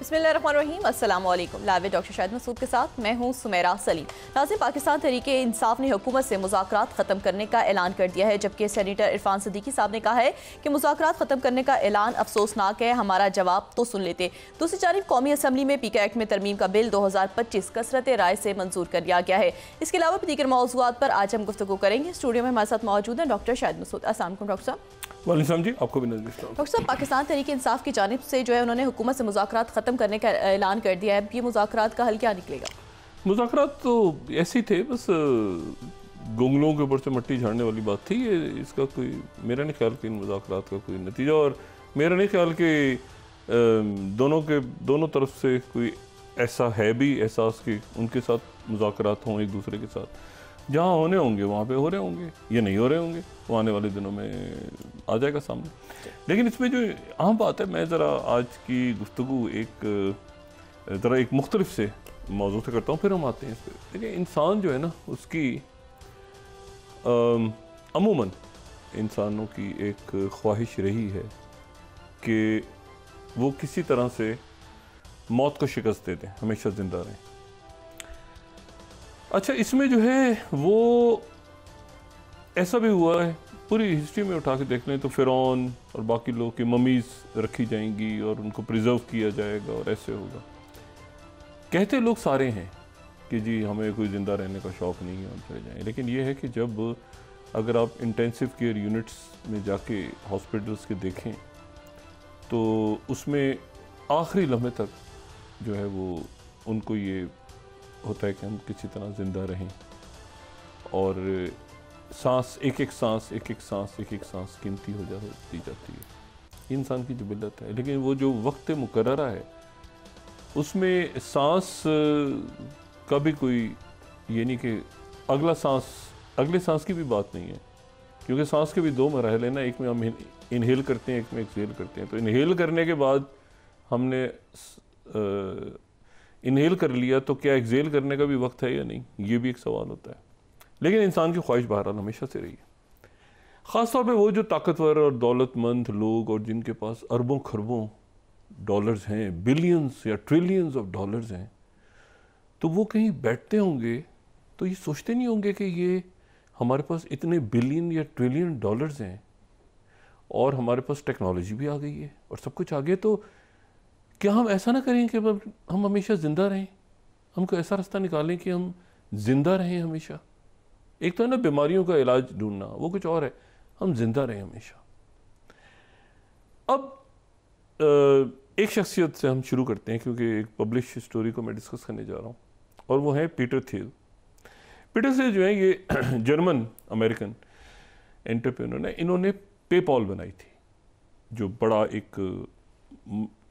बिस्मिल्लाहिर्रहमानिर्रहीम, अस्सलाम वालेकुम। लाइव डॉक्टर शाहिद मसूद के साथ मैं हूँ सुमेरा सलीम। नाज़रीन, पाकिस्तान तहरीके इंसाफ ने हुकूमत से मुज़ाकरात ख़त्म करने का ऐलान कर दिया है, जबकि सेनेटर इरफान सिद्दीकी साहब ने कहा है कि मुज़ाकरात ख़त्म करने का ऐलान अफसोसनाक है, हमारा जवाब तो सुन लेते। दूसरी जानिब कौमी असम्बली में पीके एक्ट में तरमीम का बिल 2025 कसरत राय से मंजूर कर लिया गया है। इसके अलावा भी दीगर मौज़ूआत पर आज हम गुफ्तगू करेंगे। स्टूडियो में हमारे साथ मौजूद हैं डॉक्टर शाहिद मसूद। अस्सलाम वालेकुम डॉक्टर साहब। वालेकुम जी, आपको भी नजर। डॉक्टर साहब, पाकिस्तान तहरीक इंसाफ की जानिब से जो है उन्होंने हुकूमत से मुज़ाकरात ख़त्म करने का ऐलान कर दिया है। ये मुज़ाकरात का हल क्या निकलेगा? मुज़ाकरात तो ऐसे ही थे, बस गुंगलों के ऊपर से मट्टी झाड़ने वाली बात थी। ये इसका कोई मेरा नहीं ख्याल कि इन मुज़ाकरात का कोई नतीजा, और मेरा नहीं ख्याल कि दोनों तरफ से कोई ऐसा है भी एहसास कि उनके साथ मुज़ाकरात हों एक दूसरे के साथ। जहाँ होने होंगे वहाँ पे हो रहे होंगे, ये नहीं हो रहे होंगे, वो आने वाले दिनों में आ जाएगा सामने। लेकिन इसमें जो अहम बात है, मैं ज़रा आज की गुफ्तगू एक मुख्तलिफ से मौजू से करता हूँ, फिर हम आते हैं इस पर। देखिए, इंसान जो है ना, उसकी अमूमन इंसानों की एक ख्वाहिश रही है कि वो किसी तरह से मौत को शिकस्त दे दें, हमेशा ज़िंदा रहें। अच्छा, इसमें जो है वो ऐसा भी हुआ है, पूरी हिस्ट्री में उठा के देख लें तो फ़िरौन और बाकी लोग की ममीज़ रखी जाएंगी और उनको प्रिजर्व किया जाएगा और ऐसे होगा। कहते लोग सारे हैं कि जी हमें कोई ज़िंदा रहने का शौक़ नहीं है, हम चले जाएँ। लेकिन ये है कि जब अगर आप इंटेंसिव केयर यूनिट्स में जाके हॉस्पिटल्स के देखें तो उसमें आखिरी लम्हे तक जो है वो उनको ये होता है कि हम किसी तरह ज़िंदा रहें, और सांस एक एक सांस गिनती दी जाती है। इंसान की जिबिलत है। लेकिन वो जो वक्त मुकर्ररा है उसमें सांस का भी कोई ये नहीं कि अगले सांस की भी बात नहीं है, क्योंकि सांस के भी दो मराहल हैं ना। एक में हम इनहेल करते हैं, एक में एक्सहेल करते हैं। तो इनहेल करने के बाद हमने इनहेल कर लिया तो क्या एक्सहेल करने का भी वक्त है या नहीं, ये भी एक सवाल होता है। लेकिन इंसान की ख्वाहिश बहरहाल हमेशा से रही है। ख़ासतौर पे वो जो ताकतवर और दौलतमंद लोग और जिनके पास अरबों खरबों डॉलर्स हैं, बिलियंस या ट्रिलियंस ऑफ डॉलर्स हैं, तो वो कहीं बैठते होंगे तो ये सोचते नहीं होंगे कि ये हमारे पास इतने बिलियन या ट्रिलियन डॉलर्स हैं और हमारे पास टेक्नोलॉजी भी आ गई है और सब कुछ आ गया, तो क्या हम ऐसा ना करें कि हम हमेशा ज़िंदा रहें? हमको ऐसा रास्ता निकालें कि हम ज़िंदा रहें हमेशा। एक तो है ना बीमारियों का इलाज ढूंढना, वो कुछ और है, हम ज़िंदा रहें हमेशा। अब एक शख्सियत से हम शुरू करते हैं, क्योंकि एक पब्लिश स्टोरी को मैं डिस्कस करने जा रहा हूँ, और वो है पीटर थियल। पीटर थियल जो है ये जर्मन अमेरिकन एंटरप्रेन्योर है। इन्होंने पेपॉल बनाई थी, जो बड़ा एक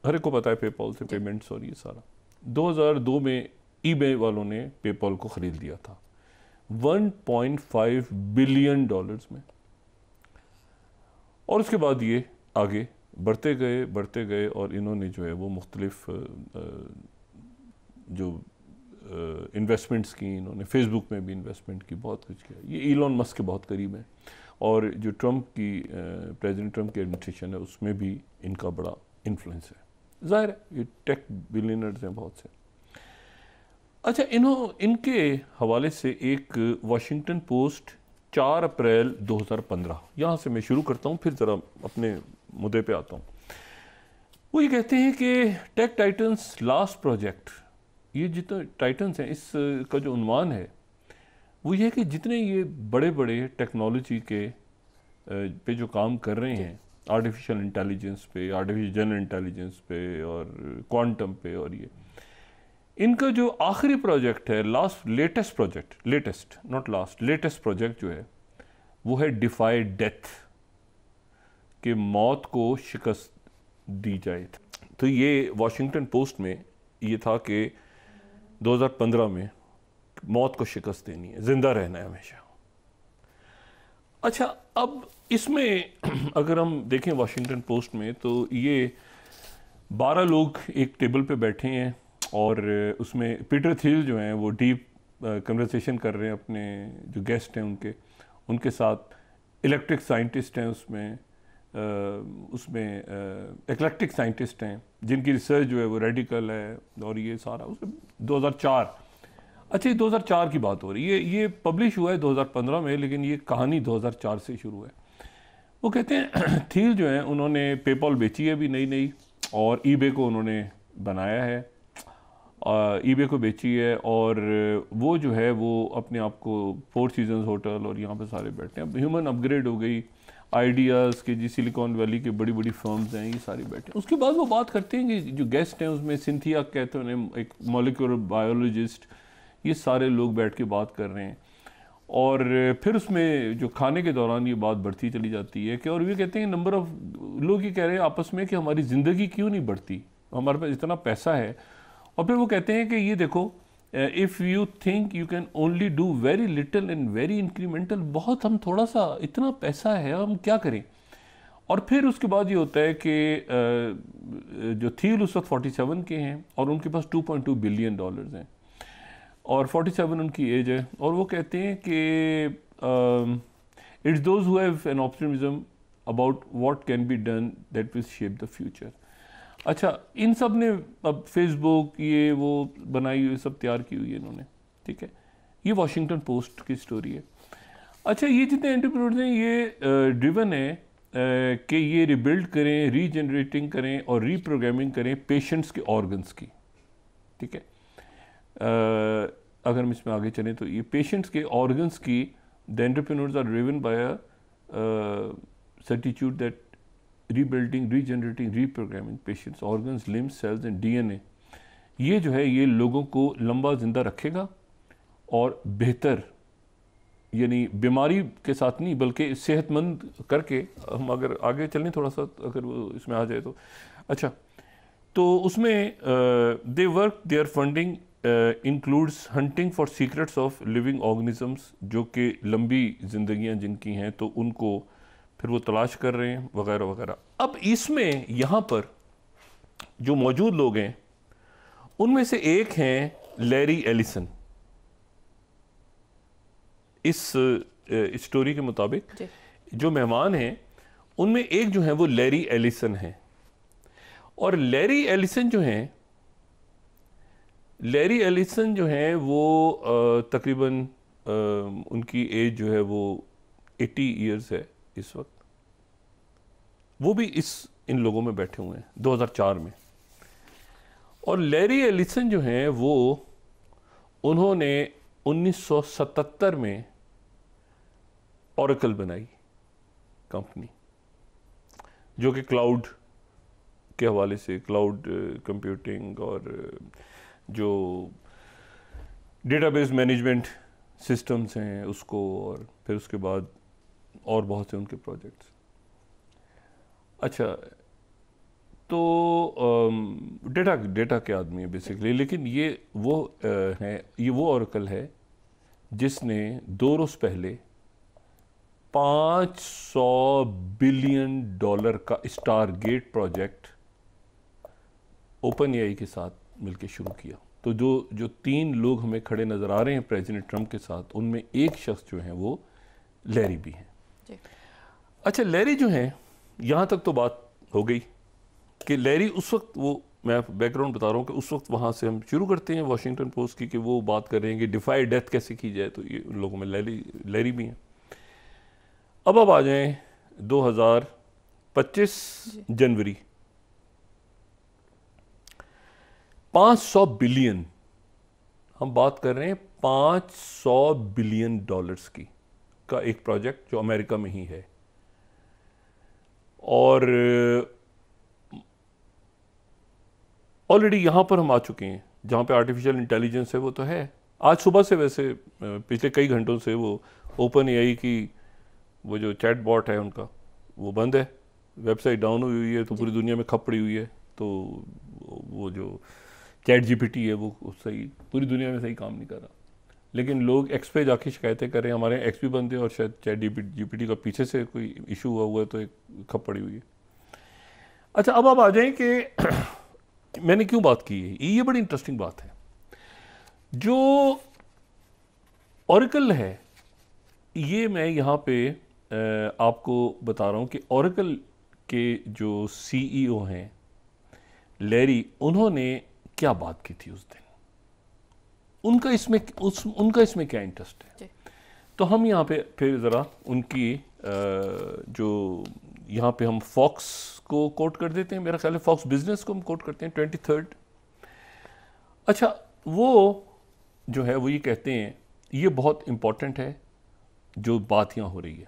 हर एक को पता है पेपॉल से पेमेंट्स और ये सारा। 2002 में ईबे वालों ने पेपॉल को ख़रीद लिया था 1.5 बिलियन डॉलर्स में, और उसके बाद ये आगे बढ़ते गए और इन्होंने जो है वो मुख्तलिफ जो इन्वेस्टमेंट्स की, इन्होंने फेसबुक में भी इन्वेस्टमेंट की, बहुत कुछ किया। ये इलॉन मस्क के बहुत करीब है, और जो प्रेसिडेंट ट्रंप की एडमिनिस्ट्रेशन है उसमें भी इनका बड़ा इन्फ्लुएंस है। ज़ाहिर है ये टेक बिलियनर्स हैं बहुत से। अच्छा, इनके हवाले से एक वाशिंगटन पोस्ट 4 अप्रैल 2015, यहाँ से मैं शुरू करता हूँ, फिर ज़रा अपने मुद्दे पे आता हूँ। वो ये कहते हैं कि टेक टाइटन्स लास्ट प्रोजेक्ट, ये जितने टाइटन्स हैं इसका जो उन्वान है वो ये है कि जितने ये बड़े बड़े टेक्नोलॉजी के पे जो काम कर रहे हैं, आर्टिफिशियल इंटेलिजेंस पे, आर्टिफिशियल जनरल इंटेलिजेंस पे और क्वांटम पे, और ये इनका जो आखिरी प्रोजेक्ट है, लेटेस्ट प्रोजेक्ट जो है वो है डिफाई डेथ, कि मौत को शिकस्त दी जाए। तो ये वॉशिंगटन पोस्ट में ये था कि 2015 में मौत को शिकस्त देनी है, ज़िंदा रहना है हमेशा। अच्छा, अब इसमें अगर हम देखें वाशिंगटन पोस्ट में, तो ये 12 लोग एक टेबल पे बैठे हैं, और उसमें पीटर थियल जो हैं वो डीप कन्वर्सेशन कर रहे हैं अपने जो गेस्ट हैं उनके साथ। इलेक्ट्रिक साइंटिस्ट हैं उसमें, उसमें एक्लेक्टिक साइंटिस्ट हैं जिनकी रिसर्च जो है वो रेडिकल है, और ये सारा उसमें 2004। अच्छा, ये 2004 की बात हो रही है, ये पब्लिश हुआ है 2015 में, लेकिन ये कहानी 2004 से शुरू है। वो कहते हैं थील जो है उन्होंने पेपॉल बेची है अभी नई नई, और ईबे को उन्होंने बनाया है, ईबे को बेची है, और वो जो है वो अपने आप को फोर सीजन्स होटल और यहाँ पे सारे बैठे हैं। ह्यूमन अपग्रेड हो गई, आइडियाज़ के जी सिलिकॉन वैली के बड़ी बड़ी फर्म्स हैं, ये सारी बैठे हैं। उसके बाद वो बात करते हैं कि जो गेस्ट हैं उसमें सिंथिया कहते हैं उन्हें, एक मॉलिक्यूलर बायोलॉजिस्ट, ये सारे लोग बैठ के बात कर रहे हैं। और फिर उसमें जो खाने के दौरान ये बात बढ़ती चली जाती है कि, और ये कहते हैं नंबर ऑफ लोग ये कह रहे हैं आपस में कि हमारी ज़िंदगी क्यों नहीं बढ़ती, हमारे पास इतना पैसा है। और फिर वो कहते हैं कि ये देखो, if you think you can only do very little and very incremental, बहुत हम थोड़ा सा, इतना पैसा है हम क्या करें। और फिर उसके बाद ये होता है कि जो थील उस वक्त 47 के हैं और उनके पास $2.2 बिलियन हैं, और 47 उनकी एज है, और वो कहते हैं कि it's those who have an optimism about what can be done that will shape the future. अच्छा, इन सब ने अब फेसबुक ये वो बनाई हुई, सब तैयार की हुई है इन्होंने, ठीक है। ये वॉशिंगटन पोस्ट की स्टोरी है। अच्छा, ये जितने एंटरप्रेन्योर्स हैं ये ड्रिवन है कि ये रिबिल्ड करें, रीजनरेटिंग करें और रीप्रोग्रामिंग करें पेशेंट्स के ऑर्गन्स की, ठीक है। अगर हम इसमें आगे चलें तो ये पेशेंट्स के ऑर्गन्स की, the entrepreneurs are driven by a certitude that rebuilding, regenerating, reprogramming patients organs, limbs, cells and DNA, ये जो है ये लोगों को लंबा जिंदा रखेगा और बेहतर, यानी बीमारी के साथ नहीं बल्कि सेहतमंद करके, हम अगर आगे चलें थोड़ा सा, अगर वो इसमें आ जाए तो। अच्छा, तो उसमें they work, their funding includes hunting for secrets of living organisms, जो कि लंबी जिंदगियां जिनकी हैं तो उनको फिर वो तलाश कर रहे हैं, वगैरह वगैरह। अब इसमें यहाँ पर जो मौजूद लोग हैं उनमें से एक हैं लैरी एलिसन। इस स्टोरी के मुताबिक जो मेहमान हैं उनमें एक जो है वो लैरी एलिसन है, और लैरी एलिसन जो हैं वो तकरीबन उनकी एज जो है वो 80 इयर्स है इस वक्त। वो भी इन लोगों में बैठे हुए हैं 2004 में। और लैरी एलिसन जो हैं वो, उन्होंने 1977 में ओरेकल बनाई कंपनी, जो कि क्लाउड के हवाले से, क्लाउड कंप्यूटिंग और जो डेटाबेस मैनेजमेंट सिस्टम्स हैं उसको, और फिर उसके बाद और बहुत से उनके प्रोजेक्ट्स। अच्छा, तो डेटा के आदमी है बेसिकली, लेकिन ये वो ये वो ओरेकल है जिसने 2 रोज़ पहले $500 बिलियन का स्टारगेट प्रोजेक्ट ओपन एआई के साथ मिलकर शुरू किया। तो जो 3 लोग हमें खड़े नज़र आ रहे हैं प्रेसिडेंट ट्रंप के साथ, उनमें एक शख्स जो है वो लैरी भी हैं। अच्छा, लैरी जो हैं, यहाँ तक तो बात हो गई कि लैरी उस वक्त, वो मैं बैकग्राउंड बता रहा हूँ कि उस वक्त वहाँ से हम शुरू करते हैं वॉशिंगटन पोस्ट की, कि वो बात कर रहे हैं कि डिफाई डेथ कैसे की जाए, तो ये उन लोगों में लैरी भी हैं। अब आ जाएं 2025 जनवरी, 500 बिलियन, हम बात कर रहे हैं $500 बिलियन की का एक प्रोजेक्ट जो अमेरिका में ही है। और ऑलरेडी यहाँ पर हम आ चुके हैं जहाँ पे आर्टिफिशियल इंटेलिजेंस है, वो तो है। आज सुबह से, वैसे पिछले कई घंटों से वो ओपन एआई की वो जो चैट बॉट है उनका, वो बंद है, वेबसाइट डाउन हुई है, तो पूरी दुनिया में खप पड़ी हुई है। तो वो जो चैट जीपीटी है वो सही, पूरी दुनिया में सही काम नहीं कर रहा, लेकिन लोग एक्स पे जाके शिकायतें कर रहे हैं, हमारे एक्स भी बंद है और शायद चैट जीपीटी का पीछे से कोई इशू हुआ है, तो एक खप पड़ी हुई है। अच्छा, अब आप आ जाएं कि मैंने क्यों बात की है, ये बड़ी इंटरेस्टिंग बात है। जो ओरेकल है, ये मैं यहाँ पे आपको बता रहा हूँ कि ओरेकल के जो सीईओ हैं लैरी, उन्होंने क्या बात की थी उस दिन, उनका इसमें क्या इंटरेस्ट है। तो हम यहाँ पे फिर ज़रा उनकी जो यहाँ पे हम फॉक्स को कोट कर देते हैं, मेरा ख्याल है फॉक्स बिजनेस को हम कोट करते हैं 23rd। अच्छा, वो जो है वो ये कहते हैं, ये बहुत इंपॉर्टेंट है जो बात यहाँ हो रही है।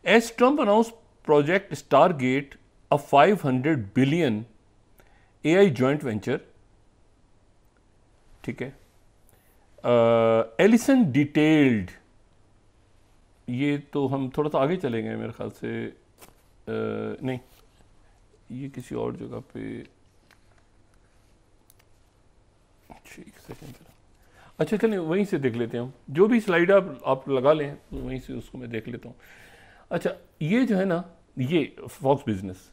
As Trump announce project Stargate a 500 billion AI joint venture, ठीक है, एलिसन डिटेल्ड, ये तो हम थोड़ा सा आगे चले गए मेरे ख्याल से, नहीं ये किसी और जगह पे, एक सेकेंड जरा, अच्छा चलिए वहीं से देख लेते हैं हम, जो भी स्लाइड आप लगा लें तो वहीं से उसको मैं देख लेता हूँ। अच्छा, ये जो है ना, ये फॉक्स बिजनेस,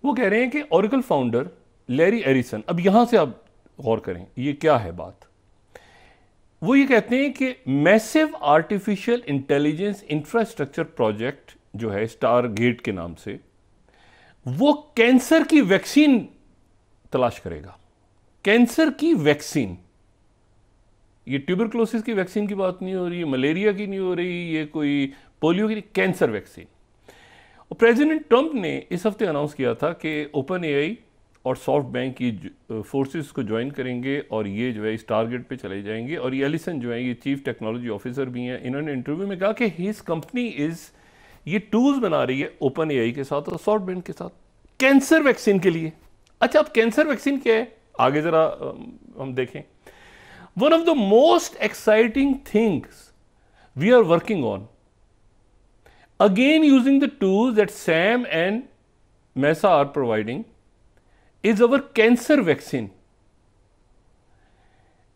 वो कह रहे हैं कि ओरेकल फाउंडर लैरी एरिसन, अब यहाँ से आप गौर करें ये क्या है बात, वो ये कहते हैं कि massive artificial intelligence infrastructure project जो है स्टारगेट के नाम से, वो कैंसर की वैक्सीन तलाश करेगा। कैंसर की वैक्सीन, ये ट्यूबरक्लोसिस की वैक्सीन की बात नहीं हो रही, मलेरिया की नहीं हो रही, ये कोई पोलियो की नहीं, कैंसर वैक्सीन। और प्रेसिडेंट ट्रंप ने इस हफ्ते अनाउंस किया था कि ओपन एआई और सॉफ्ट बैंक की फोर्सेस को ज्वाइन करेंगे और ये जो है इस टारगेट पे चले जाएंगे। और ये एलिसन जो है ये चीफ टेक्नोलॉजी ऑफिसर भी हैं, इन्होंने इंटरव्यू में कहा कि हिज कंपनी ये टूल्स बना रही है ओपन एआई के साथ और सॉफ्ट बैंक के साथ कैंसर वैक्सीन के लिए। अच्छा, अब कैंसर वैक्सीन क्या है, आगे जरा हम देखें। One of the most exciting things we are working on, again using the tools that Sam and Mesa are providing, is our cancer vaccine,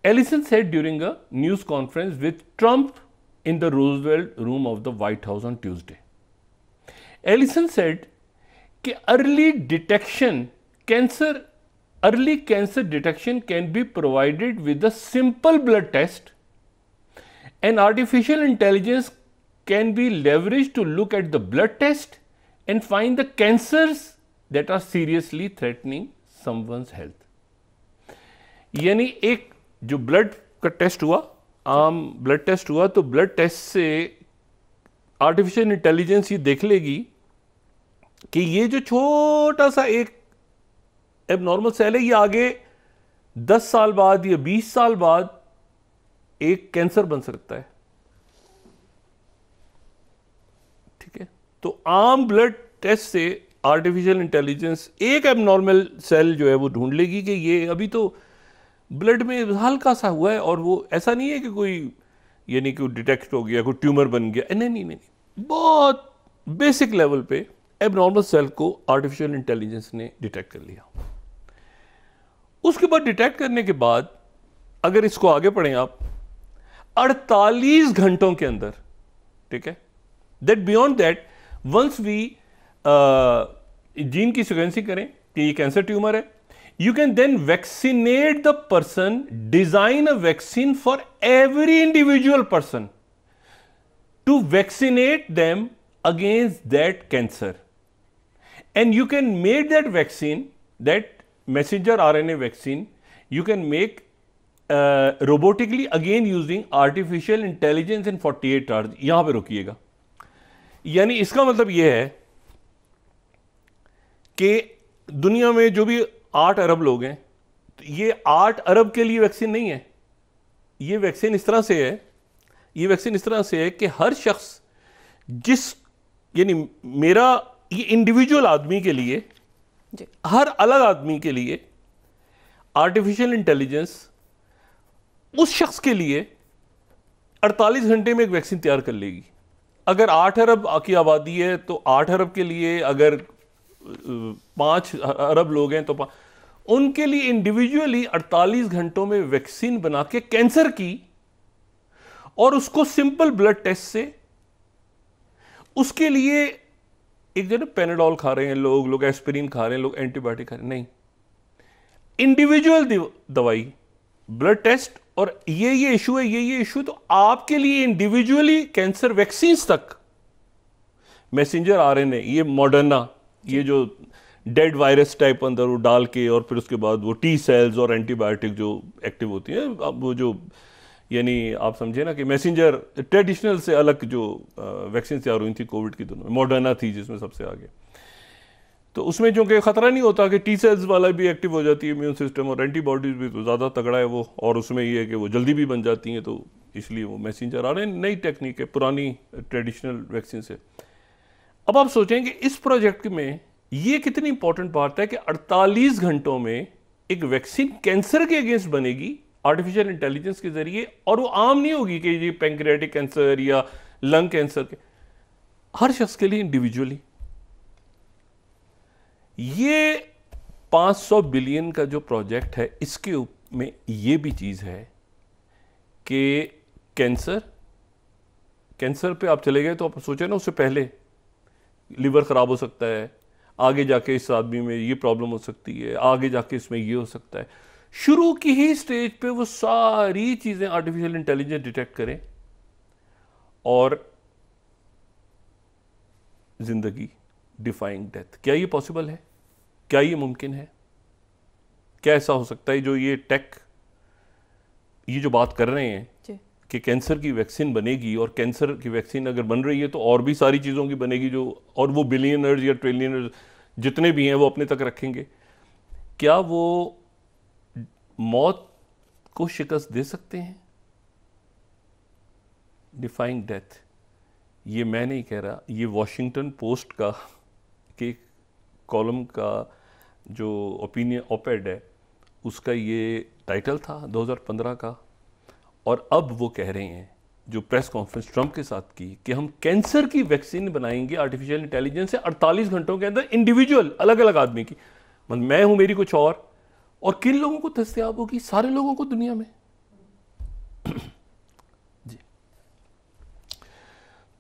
Ellison said during a news conference with Trump in the Roosevelt Room of the White House on Tuesday. Ellison said कि early cancer detection can be provided with a simple blood test, and artificial intelligence can be leveraged to look at the blood test and find the cancers that are seriously threatening someone's health. यानी एक जो blood का test हुआ, आम blood test हुआ, तो blood test से artificial intelligence ये देख लेगी कि ये जो छोटा सा एक एबनॉर्मल सेल है, ये आगे 10 साल बाद या 20 साल बाद एक कैंसर बन सकता है। तो आम ब्लड टेस्ट से आर्टिफिशियल इंटेलिजेंस एक एबनॉर्मल सेल जो है वो ढूंढ लेगी कि ये अभी तो ब्लड में हल्का सा हुआ है, और वो ऐसा नहीं है कि कोई यानी कि डिटेक्ट हो गया, कोई ट्यूमर बन गया, नहीं, बहुत बेसिक लेवल पे एबनॉर्मल सेल को आर्टिफिशियल इंटेलिजेंस ने डिटेक्ट कर लिया। उसके बाद डिटेक्ट करने के बाद अगर इसको आगे पढ़ें आप 48 घंटों के अंदर, ठीक है, that beyond that once we gene की सिक्वेंसिंग करें कि ये कैंसर ट्यूमर है, you can then vaccinate the person, design a vaccine for every individual person to vaccinate them against that cancer, and you can make that vaccine, that messenger RNA vaccine you can make robotically again using artificial intelligence in 48 hours. यहां पे रुकिएगा, यानी इसका मतलब यह है कि दुनिया में जो भी 8 अरब लोग हैं, तो ये 8 अरब के लिए वैक्सीन नहीं है। ये वैक्सीन इस तरह से है कि हर शख्स यानी मेरा ये इंडिविजुअल आदमी के लिए, हर अलग आदमी के लिए आर्टिफिशियल इंटेलिजेंस उस शख्स के लिए 48 घंटे में एक वैक्सीन तैयार कर लेगी। अगर 8 अरब की आबादी है तो 8 अरब के लिए, अगर 5 अरब लोग हैं तो उनके लिए इंडिविजुअली 48 घंटों में वैक्सीन बना के कैंसर की, और उसको सिंपल ब्लड टेस्ट से, उसके लिए एक जो पेनाडोल खा रहे हैं लोग एस्पिरिन खा रहे हैं लोग, एंटीबायोटिक खा रहे हैं, नहीं, इंडिविजुअल दवाई, ब्लड टेस्ट, और ये इशू है, ये इशू, तो आपके लिए इंडिविजुअली कैंसर वैक्सीन तक, मैसेंजर RNA, ये मॉडर्ना, ये जो डेड वायरस टाइप अंदर वो डाल के और फिर उसके बाद वो टी सेल्स और एंटीबायोटिक जो एक्टिव होती हैं, अब वो जो यानी आप समझे ना कि मैसेंजर ट्रेडिशनल से अलग जो वैक्सीन तैयार हुई थी कोविड की दिनों में, मॉडर्ना थी जिसमें सबसे आगे, तो उसमें जो कि खतरा नहीं होता कि टी सेल्स वाला भी एक्टिव हो जाती है इम्यून सिस्टम, और एंटीबॉडीज भी तो ज़्यादा तगड़ा है वो, और उसमें ये है कि वो जल्दी भी बन जाती हैं, तो इसलिए वो मैसेंजर आ रहे हैं। नई टेक्निक है, पुरानी ट्रेडिशनल वैक्सीन से। अब आप सोचेंगे इस प्रोजेक्ट में ये कितनी इंपॉर्टेंट बात है कि 48 घंटों में एक वैक्सीन कैंसर के अगेंस्ट बनेगी आर्टिफिशियल इंटेलिजेंस के जरिए, और वो आम नहीं होगी कि ये पैंक्रियाटिक कैंसर या लंग कैंसर के, हर शख्स के लिए इंडिविजुअली। ये 500 बिलियन का जो प्रोजेक्ट है, इसके में ये भी चीज है कि कैंसर पे आप चले गए तो आप सोचे ना, उससे पहले लिवर खराब हो सकता है, आगे जाके इस आदमी में ये प्रॉब्लम हो सकती है, आगे जाके इसमें ये हो सकता है। शुरू की ही स्टेज पे वो सारी चीजें आर्टिफिशियल इंटेलिजेंस डिटेक्ट करें और जिंदगी डिफाइंग डेथ। क्या ये पॉसिबल है? क्या ये मुमकिन है? क्या ऐसा हो सकता है जो ये टेक, ये जो बात कर रहे हैं कि कैंसर की वैक्सीन बनेगी, और कैंसर की वैक्सीन अगर बन रही है तो और भी सारी चीज़ों की बनेगी जो, और वो बिलियनर्स या ट्रिलियनर्स जितने भी हैं वो अपने तक रखेंगे। क्या वो मौत को शिकस्त दे सकते हैं? डिफाइंग डेथ, ये मैं नहीं कह रहा, ये वॉशिंगटन पोस्ट का के कॉलम का जो ओपिनियन ऑपेड है उसका ये टाइटल था 2015 का। और अब वो कह रहे हैं, जो प्रेस कॉन्फ्रेंस ट्रंप के साथ की, कि हम कैंसर की वैक्सीन बनाएंगे आर्टिफिशियल इंटेलिजेंस से 48 घंटों के अंदर, इंडिविजुअल अलग अलग आदमी की, मतलब मैं हूं, मेरी कुछ और किन लोगों को दस्तयाब होगी? सारे लोगों को दुनिया में। जी,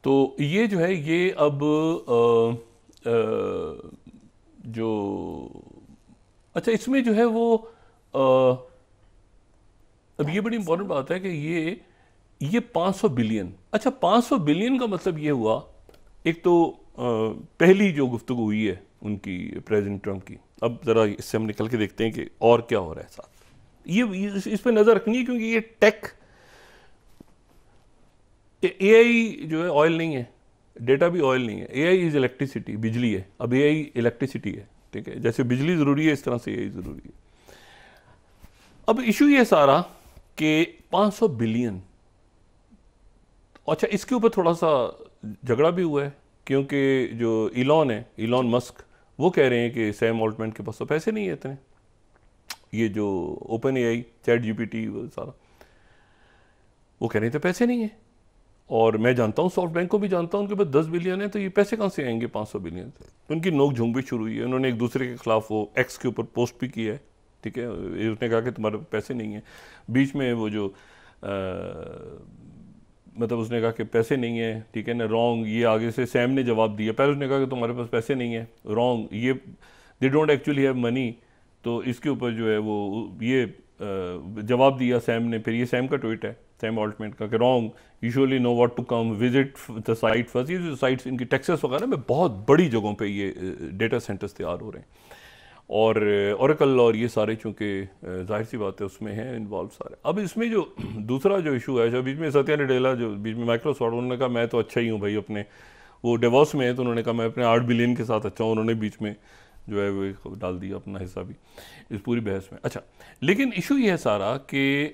तो ये जो है ये अब जो अच्छा इसमें जो है वो अब ये बड़ी इंपॉर्टेंट बात है कि ये 500 बिलियन, अच्छा 500 बिलियन का मतलब ये हुआ, एक तो पहली जो गुफ्तगू हुई है उनकी प्रेसिडेंट ट्रंप की। अब जरा इससे हम निकल के देखते हैं कि और क्या हो रहा है साथ। ये इस पर नजर रखनी है, क्योंकि ये टेक, एआई जो है ऑयल नहीं है, डेटा भी ऑयल नहीं है, एआई इज इलेक्ट्रिसिटी, बिजली है। अब एआई इलेक्ट्रिसिटी है, ठीक है, जैसे बिजली जरूरी है इस तरह से एआई जरूरी है। अब इशू ये सारा कि 500 बिलियन, अच्छा इसके ऊपर थोड़ा सा झगड़ा भी हुआ है, क्योंकि जो इलॉन मस्क, वो कह रहे हैं कि सैम ऑल्टमैन के पास तो पैसे नहीं है इतने, ये जो ओपन एआई, चैट जीपीटी, वो सारा, वो कह रहे थे पैसे नहीं है। और मैं जानता हूँ, सॉफ्ट बैंक को भी जानता हूँ, उनके पास 10 बिलियन है, तो ये पैसे कहाँ से आएंगे 500 बिलियन से? उनकी नोक झोंक भी शुरू हुई है, उन्होंने एक दूसरे के खिलाफ वो एक्स के ऊपर पोस्ट भी किया है, ठीक है, उसने कहा कि तुम्हारे पैसे नहीं है। बीच में वो जो मतलब उसने कहा कि पैसे नहीं है, ठीक है ना, रॉन्ग, ये आगे से सैम ने जवाब दिया, पहले उसने कहा कि तुम्हारे पास पैसे नहीं है, रॉन्ग, ये they don't actually have money, तो इसके ऊपर जो है वो ये जवाब दिया सैम ने। फिर ये सैम का ट्वीट है, सैम ऑल्टमैन का, कि wrong, usually know what to come, visit the site first. ये जो साइट्स इनकी टेक्सास वगैरह में बहुत बड़ी जगहों पे ये डेटा सेंटर्स तैयार हो रहे हैं, और ओरेकल और ये सारे, चूँकि जाहिर सी बात है उसमें हैं इन्वॉल्व सारे। अब इसमें जो दूसरा जो इशू है, जो बीच में सत्या नडेला, जो बीच में माइक्रोसॉफ्ट, उन्होंने कहा मैं तो अच्छा ही हूँ भाई, अपने वो डेवॉस में है, तो उन्होंने कहा मैं अपने 8 बिलियन के साथ अच्छा हूँ, उन्होंने बीच में जो है वो डाल दिया अपना हिस्सा भी इस पूरी बहस में। अच्छा, लेकिन इशू ये है सारा कि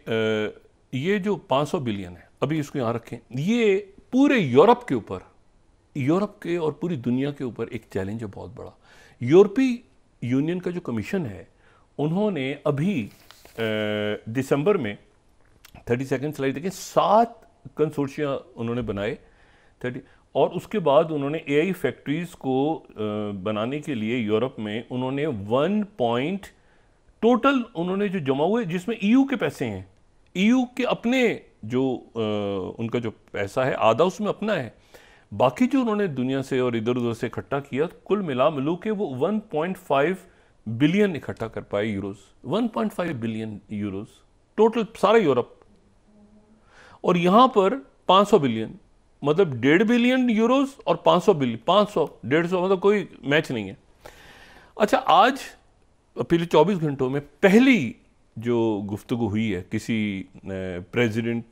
ये जो 500 बिलियन है, अभी इसको यहाँ रखें, ये पूरे यूरोप के ऊपर, यूरोप के और पूरी दुनिया के ऊपर एक चैलेंज है बहुत बड़ा। यूरोपीय यूनियन का जो कमीशन है, उन्होंने अभी दिसंबर में 32nd स्लाइड देखें, 7 कंसोर्शिया उन्होंने बनाए 30, और उसके बाद उन्होंने एआई फैक्ट्रीज को बनाने के लिए यूरोप में उन्होंने 1 टोटल उन्होंने जो जमा हुए, जिसमें ईयू के पैसे हैं, ईयू के अपने जो उनका जो पैसा है आधा उसमें अपना है, बाकी जो उन्होंने दुनिया से और इधर उधर से इकट्ठा किया, कुल मिलू के वो 1.5 बिलियन इकट्ठा कर पाए यूरोज, 1.5 बिलियन यूरोज टोटल सारा यूरोप। और यहां पर 500 बिलियन, मतलब 1.5 बिलियन यूरोज और 500 बिलियन, 500 150 मतलब कोई मैच नहीं है। अच्छा, आज पिछले 24 घंटों में पहली जो गुफ्तगू हुई है किसी प्रेसिडेंट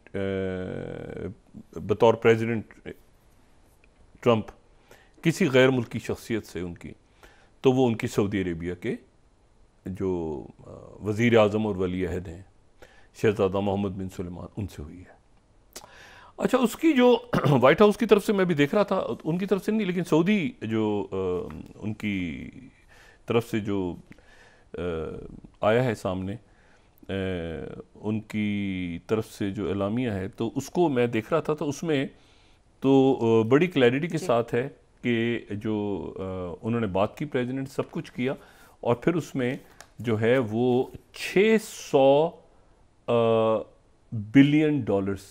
बतौर प्रेसिडेंट ट्रंप किसी गैर मुल्की शख्सियत से उनकी, तो वो उनकी सऊदी अरेबिया के जो वज़ीर आज़म और वली अहद हैं शहज़ादा मोहम्मद बिन सुलेमान, उनसे हुई है। अच्छा, उसकी जो वाइट हाउस की तरफ से मैं भी देख रहा था, उनकी तरफ से नहीं लेकिन सऊदी जो उनकी तरफ से जो आया है सामने, उनकी तरफ से जो एलामिया है, तो उसको मैं देख रहा था, तो उसमें तो बड़ी क्लैरिटी के साथ है कि जो उन्होंने बात की, प्रेसिडेंट सब कुछ किया, और फिर उसमें जो है वो 600 बिलियन डॉलर्स,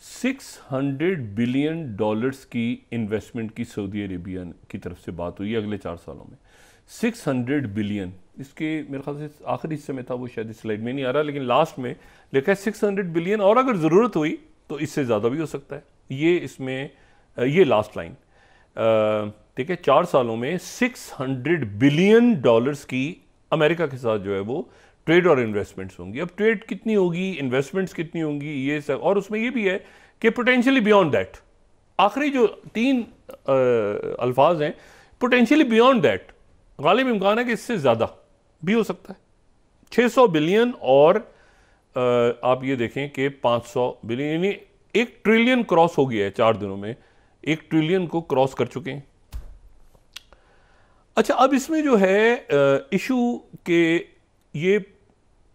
600 बिलियन डॉलर्स की इन्वेस्टमेंट की सऊदी अरेबिया की तरफ से बात हुई है अगले 4 सालों में। 600 बिलियन, इसके मेरे ख्याल से आखिरी हिस्से में था, वो शायद स्लाइड में नहीं आ रहा, लेकिन लास्ट में लिखा है 600 बिलियन, और अगर ज़रूरत हुई तो इससे ज़्यादा भी हो सकता है। ये इसमें ये लास्ट लाइन, ठीक है, 4 सालों में 600 बिलियन डॉलर्स की अमेरिका के साथ जो है वो ट्रेड और इन्वेस्टमेंट्स होंगी। अब ट्रेड कितनी होगी, इन्वेस्टमेंट्स कितनी होंगी, ये सब, और उसमें ये भी है कि पोटेंशियली बियॉन्ड दैट, आखिरी जो 3 अल्फाज हैं, पोटेंशियली बियॉन्ड दैट, गालिब इम्कान है कि इससे ज़्यादा भी हो सकता है। 600 बिलियन और आप ये देखें कि 500 बिलियन, यानी 1 ट्रिलियन क्रॉस हो गया है 4 दिनों में, 1 ट्रिलियन को क्रॉस कर चुके हैं। अच्छा, अब इसमें जो है इशू के ये,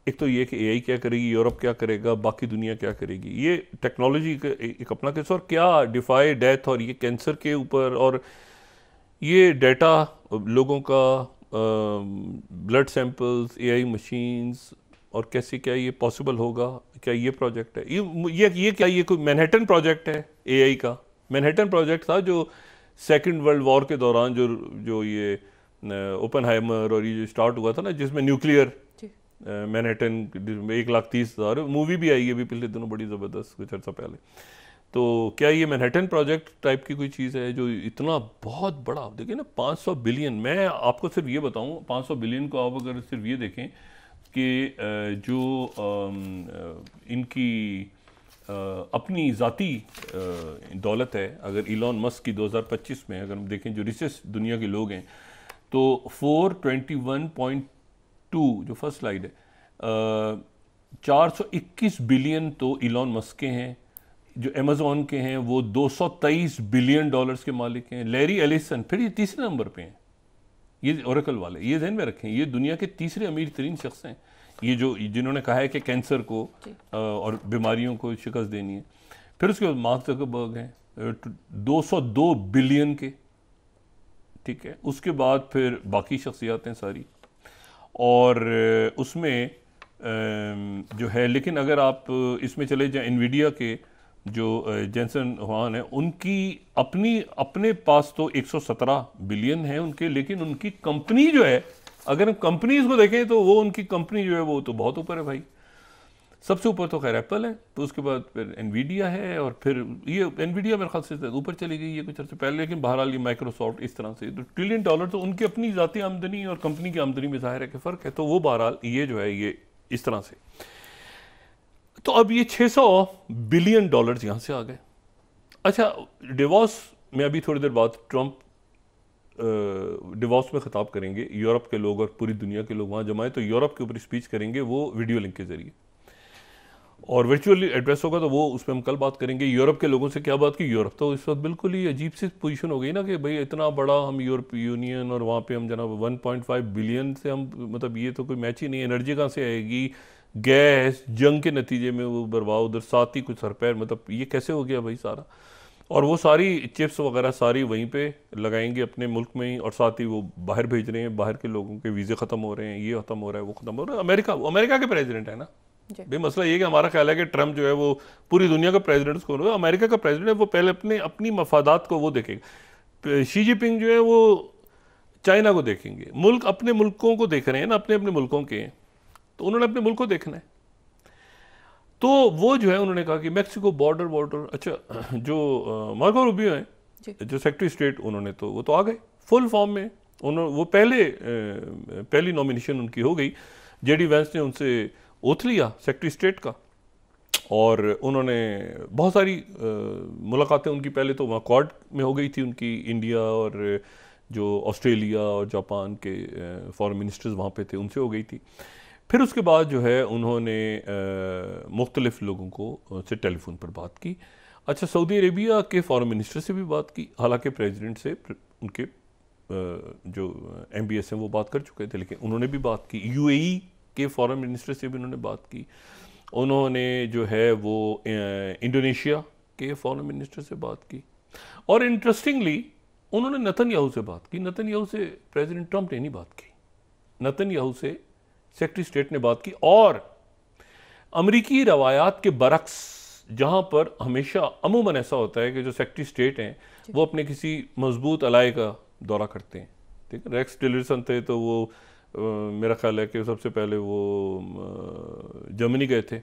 एक तो ये कि एआई क्या करेगी, यूरोप क्या करेगा, बाकी दुनिया क्या करेगी, ये टेक्नोलॉजी का एक अपना केस, और क्या डिफाई डेथ, और ये कैंसर के ऊपर, और ये डेटा लोगों का, ब्लड सैंपल्स, एआई मशीन्स, और कैसे क्या ये पॉसिबल होगा, क्या ये प्रोजेक्ट है, ये क्या ये कोई मैनहट्टन प्रोजेक्ट है एआई का? मैनहट्टन प्रोजेक्ट था जो सेकेंड वर्ल्ड वॉर के दौरान जो ये ओपनहाइमर और ये जो स्टार्ट हुआ था ना, जिसमें न्यूक्लियर मैनहट्टन 1,30,000, मूवी भी आई है अभी पिछले दिनों बड़ी ज़बरदस्त कुछ अर्सा पहले। तो क्या ये मैनहट्टन प्रोजेक्ट टाइप की कोई चीज़ है जो इतना बहुत बड़ा? देखिए ना, 500 बिलियन, मैं आपको सिर्फ ये बताऊं, 500 बिलियन को आप अगर सिर्फ ये देखें कि जो इनकी अपनी ज़ाती दौलत है, अगर इलॉन मस्क की 2025 में अगर हम देखें, जो रिचेस्ट दुनिया के लोग हैं, तो 421.2 जो फर्स्ट स्लाइड है, 421 बिलियन तो इलॉन मस्क के हैं। जो अमेज़ॉन के हैं वो 223 बिलियन डॉलर्स के मालिक हैं। लैरी एलिसन फिर ये तीसरे नंबर पे हैं, ये ओरेकल वाले, ये ध्यान में रखें, ये दुनिया के तीसरे अमीर तरीन शख्स हैं, ये जो जिन्होंने कहा है कि कैंसर को और बीमारियों को शिकस्त देनी है। फिर उसके बाद मार्क ज़करबर्ग हैं 202 बिलियन के, ठीक है। उसके बाद फिर बाकी शख्सियात हैं सारी, और उसमें जो है, लेकिन अगर आप इसमें चले जाएं, एनवीडिया के जो जेंसन हुआन है, उनकी अपने पास तो 117 बिलियन है उनके, लेकिन उनकी कंपनी जो है, अगर हम कंपनीज को देखें तो वो उनकी कंपनी जो है वो तो बहुत ऊपर है भाई। सबसे ऊपर तो खैर एप्पल है, तो उसके बाद फिर एनवीडिया है, और फिर ये एनवीडिया मेरे ख्याल से ऊपर चली गई है कुछ अर्से पहले, लेकिन बहरहाल ये माइक्रोसॉफ्ट इस तरह से, तो $1 ट्रिलियन तो उनकी अपनी ज़ाती आमदनी और कंपनी की आमदनी में ज़ाहिर है कि फ़र्क है। तो वो बहरहाल ये जो है ये इस तरह से, तो अब ये 600 बिलियन डॉलर्स यहाँ से आ गए। अच्छा, डिवोर्स में अभी थोड़ी देर बाद ट्रंप डिवोर्स में खिताब करेंगे, यूरोप के लोग और पूरी दुनिया के लोग वहाँ जमा हैं, तो यूरोप के ऊपर स्पीच करेंगे वो वीडियो लिंक के जरिए, और वर्चुअली एड्रेस होगा, तो वो उस पर हम कल बात करेंगे। यूरोप के लोगों से क्या बात की, यूरोप तो इस वक्त बिल्कुल ही अजीब सी पोजीशन हो गई ना कि भाई इतना बड़ा हम यूरोप यूनियन, और वहाँ पे हम जनाब 1.5 बिलियन से हम, मतलब ये तो कोई मैच ही नहीं। एनर्जी कहाँ से आएगी, गैस जंग के नतीजे में वो बर्बाद, उधर साथ ही कुछ सरपैर, मतलब ये कैसे हो गया भाई सारा। और वो सारी चिप्स वगैरह सारी वहीं पे लगाएंगे अपने मुल्क में ही, और साथ ही वो बाहर भेज रहे हैं, बाहर के लोगों के वीज़े ख़त्म हो रहे हैं, ये ख़त्म हो रहा है, वो ख़त्म हो रहा है। अमेरिका के प्रेसिडेंट है ना भाई, मसला ये कि हमारा ख्याल है कि ट्रंप जो है वो पूरी दुनिया का प्रेसिडेंट को, अमेरिका का प्रेसिडेंट है, वो पहले अपनी मफादात को वो देखेगा। शी जिनपिंग जो है वो चाइना को देखेंगे, मुल्क अपने मुल्कों को देख रहे हैं ना, अपने मुल्कों के, तो उन्होंने अपने मुल्क को देखना है। तो वो जो है उन्होंने कहा कि मैक्सिको बॉर्डर, अच्छा जो मार्को रूबियो हैं जो सेक्रेटरी स्टेट, उन्होंने तो वो तो आ गए फुल फॉर्म में, उन्होंने वो पहली नॉमिनेशन उनकी हो गई। जेडी वैंस ने उनसे ओथ लिया सेक्रेटरी स्टेट का, और उन्होंने बहुत सारी मुलाकातें उनकी पहले तो वहाँ क्वाड में हो गई थी उनकी, इंडिया और जो ऑस्ट्रेलिया और जापान के फॉरेन मिनिस्टर्स वहाँ पे थे उनसे हो गई थी। फिर उसके बाद जो है उन्होंने मुख्तलिफ लोगों को से टेलीफोन पर बात की। अच्छा, सऊदी अरेबिया के फॉरेन मिनिस्टर से भी बात की, हालांकि प्रेसिडेंट से उनके जो MBS हैं वो बात कर चुके थे, लेकिन उन्होंने भी बात की। UAE के फॉरेन मिनिस्टर से भी उन्होंने बात की। उन्होंने जो है वो इंडोनेशिया के फॉरेन मिनिस्टर से बात की, और इंटरेस्टिंगली उन्होंने नेतन्याहू से बात की। नेतन्याहू से प्रेसिडेंट ट्रंप ने नहीं बात की, नेतन्याहू से सेक्रेटरी स्टेट ने बात की। और अमरीकी रवायात के बरक्स, जहाँ पर हमेशा अमूमन ऐसा होता है कि जो सेक्रेटरी स्टेट हैं वो अपने किसी मजबूत अलाय का दौरा करते हैं, ठीक है। रेक्स टिलरसन थे तो वो मेरा ख्याल है कि सबसे पहले वो जर्मनी गए थे,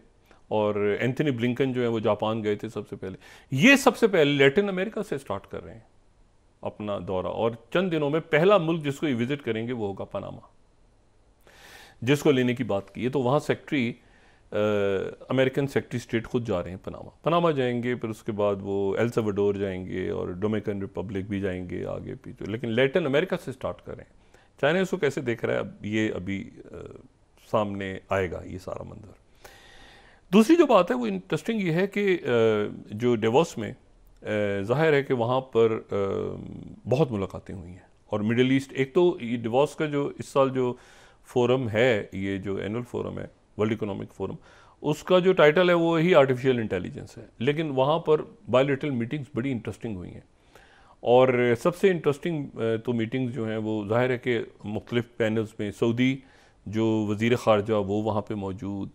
और एंथनी ब्लिंकन जो है वो जापान गए थे सबसे पहले। ये सबसे पहले लैटिन अमेरिका से स्टार्ट कर रहे हैं अपना दौरा, और चंद दिनों में पहला मुल्क जिसको ये विजिट करेंगे वो होगा पनामा, जिसको लेने की बात की है। तो वहाँ अमेरिकन सेक्रेटरी स्टेट खुद जा रहे हैं पनामा जाएंगे, फिर उसके बाद वो एल सल्वाडोर जाएंगे और डोमिनिकन रिपब्लिक भी जाएंगे आगे पीछे, लेकिन लैटिन अमेरिका से स्टार्ट कर रहे हैं। चाइना इसको कैसे देख रहा है, अब ये अभी सामने आएगा ये सारा मंजर। दूसरी जो बात है वो इंटरेस्टिंग ये है कि जो डेवोस में जाहिर है कि वहाँ पर बहुत मुलाकातें हुई हैं, और मिडिल ईस्ट, एक तो ये डेवोस का जो इस साल जो फोरम है, ये जो एनुअल फोरम है वर्ल्ड इकोनॉमिक फोरम, उसका जो टाइटल है वो ही आर्टिफिशियल इंटेलिजेंस है, लेकिन वहाँ पर बायलैटरल मीटिंग्स बड़ी इंटरेस्टिंग हुई हैं। और सबसे इंटरेस्टिंग तो मीटिंग्स जो हैं वो जाहिर है कि मुख्तलिफ पैनल्स में सऊदी जो वज़ीर ख़ारजा वो वहाँ पे मौजूद,